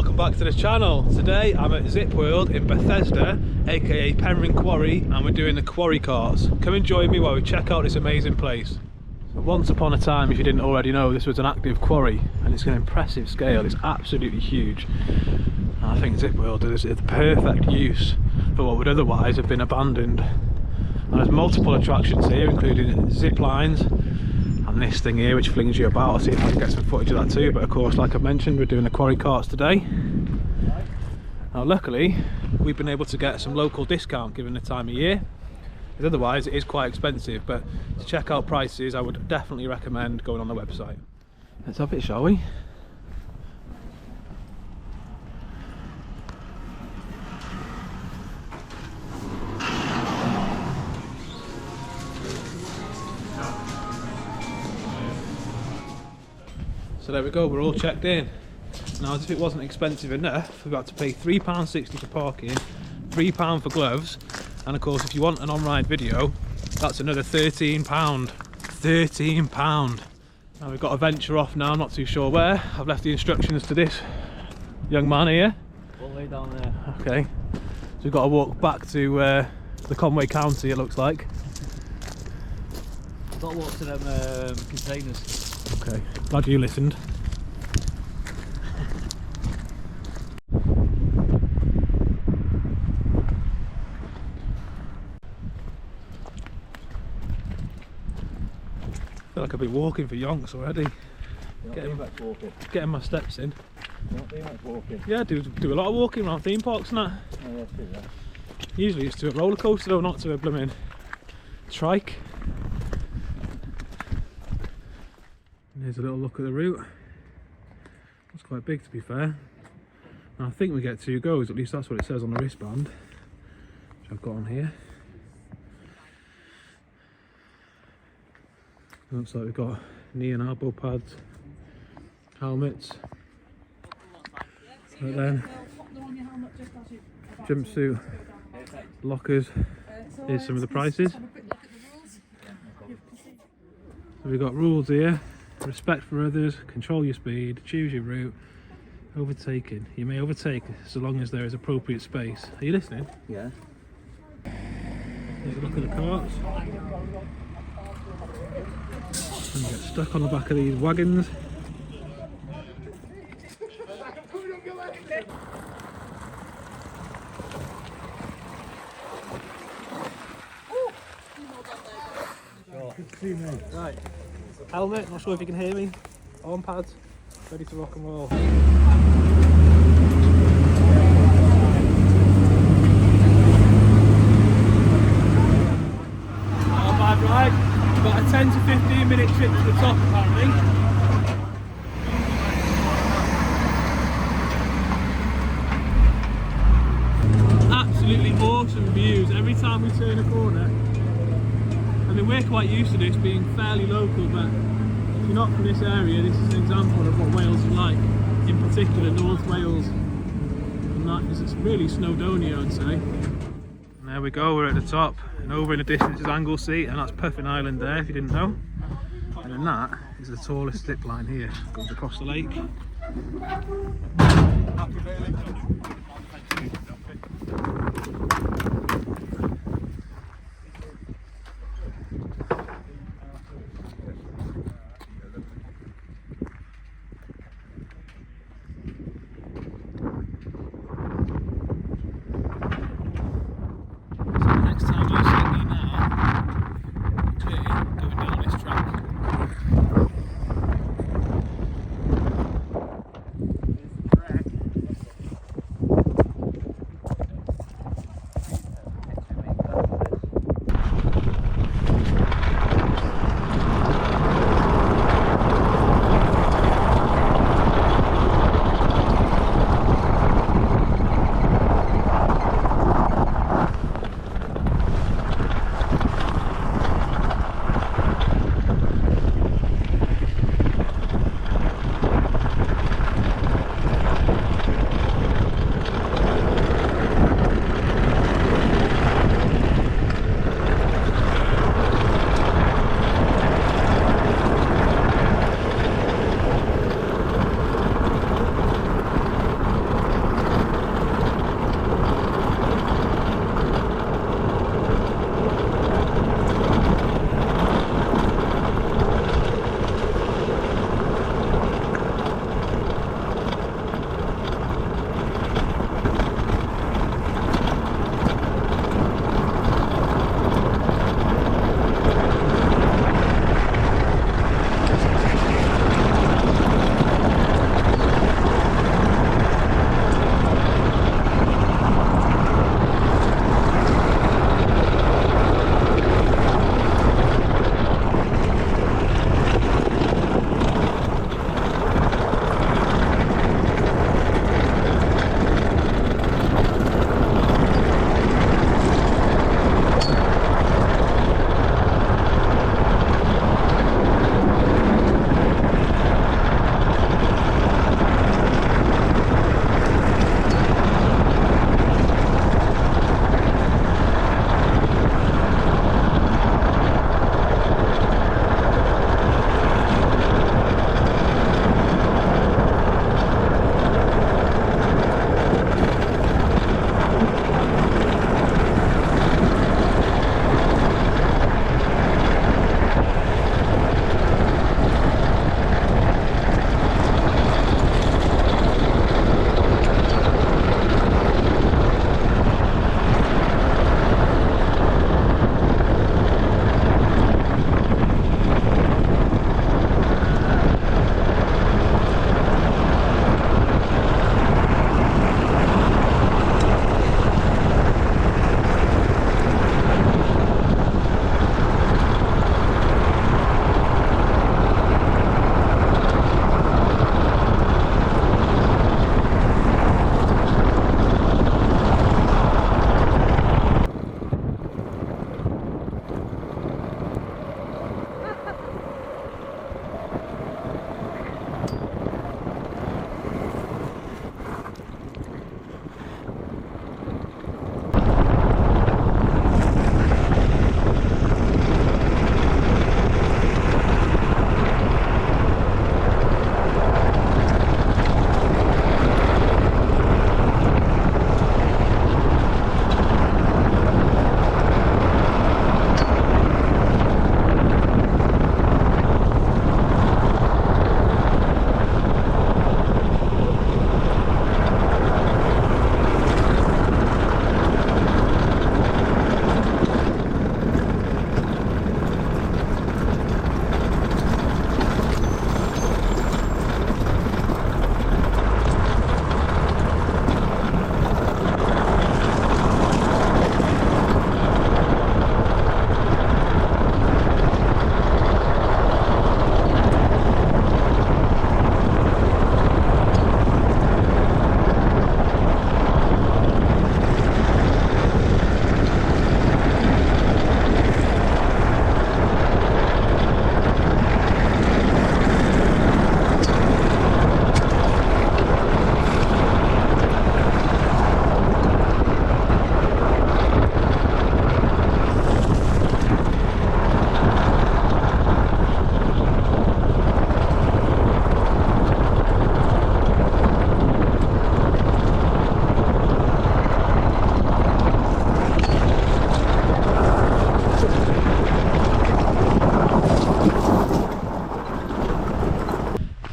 welcome back to the channel. Today I'm at Zip World in Bethesda, aka Penrhyn Quarry, and we're doing the Quarry Karts. Come and join me while we check out this amazing place. So once upon a time, if you didn't already know, this was an active quarry, and it's an impressive scale. It's absolutely huge. And I think Zip World is the perfect use for what would otherwise have been abandoned. And there's multiple attractions here, including zip lines and this thing here which flings you about. I'll see if I can get some footage of that too, but of course, like I mentioned, we're doing the Quarry Karts today. Now luckily we've been able to get some local discount given the time of year, because otherwise it is quite expensive. But to check out prices, I would definitely recommend going on the website. Let's have it, shall we? So there we go, we're all checked in. Now, as if it wasn't expensive enough, we've got to pay £3.60 for parking, £3 for gloves, and of course if you want an on-ride video, that's another £13. £13. Now we've got to venture off now, I'm not too sure where. I've left the instructions to this young man here. All the way down there. Okay, so we've got to walk back to the Conway County, it looks like. We've got to walk to them containers. Okay, glad you listened. I feel like I've been walking for yonks already. Getting my steps in. You're not doing much walking? Yeah, I do a lot of walking around theme parks and that. Oh yeah, true that. Usually it's to a roller coaster though, not to a blooming trike. And here's a little look at the route. It's quite big, to be fair. And I think we get 2 goes, at least that's what it says on the wristband, which I've got on here. Looks like we've got knee and elbow pads, helmets, right then, jumpsuit, lockers. Here's some of the prices. So we've got rules here: respect for others, control your speed, choose your route, overtaking. You may overtake so long as there is appropriate space. Are you listening? Yeah. Here's a look at the carts. And you get stuck on the back of these wagons. Good to see you, mate. Right, helmet, not sure if you can hear me. Arm pads, ready to rock and roll. Not bad ride. Got a 10 to 15 minute trip to the top apparently. Absolutely awesome views every time we turn a corner. I mean, we're quite used to this being fairly local, but if you're not from this area, this is an example of what Wales is like, in particular North Wales. And that is, it's really Snowdonia, I'd say. And there we go, we're at the top, and over in the distance is Anglesey, and that's Penrhyn Island there, if you didn't know. And then that is the tallest zip line here, goes across the lake.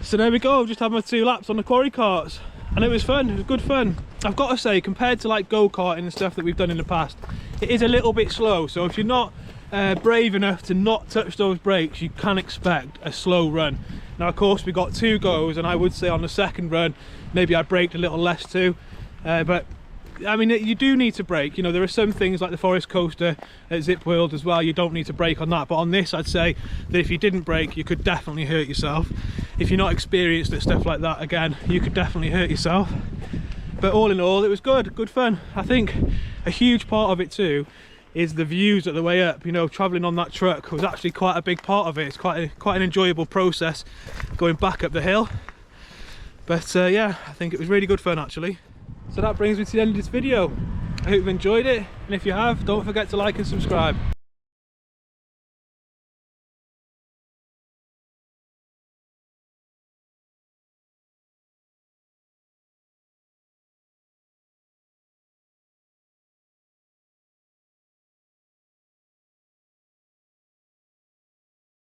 So there we go, just had my 2 laps on the Quarry Karts and it was fun, it was good fun. I've got to say, compared to like go-karting and stuff that we've done in the past, it is a little bit slow, so if you're not brave enough to not touch those brakes, you can expect a slow run. Now of course we got 2 goes, and I would say on the second run maybe I braked a little less too, but I mean, you do need to brake. You know, there are some things like the Forest Coaster at Zip World as well, you don't need to brake on that, but on this I'd say that if you didn't brake you could definitely hurt yourself. If you're not experienced at stuff like that, again, you could definitely hurt yourself. But all in all, it was good fun. I think a huge part of it too is the views at the way up. You know, travelling on that truck was actually quite a big part of it. It's quite an enjoyable process going back up the hill. But yeah, I think it was really good fun actually. So that brings me to the end of this video. I hope you've enjoyed it, and if you have, don't forget to like and subscribe.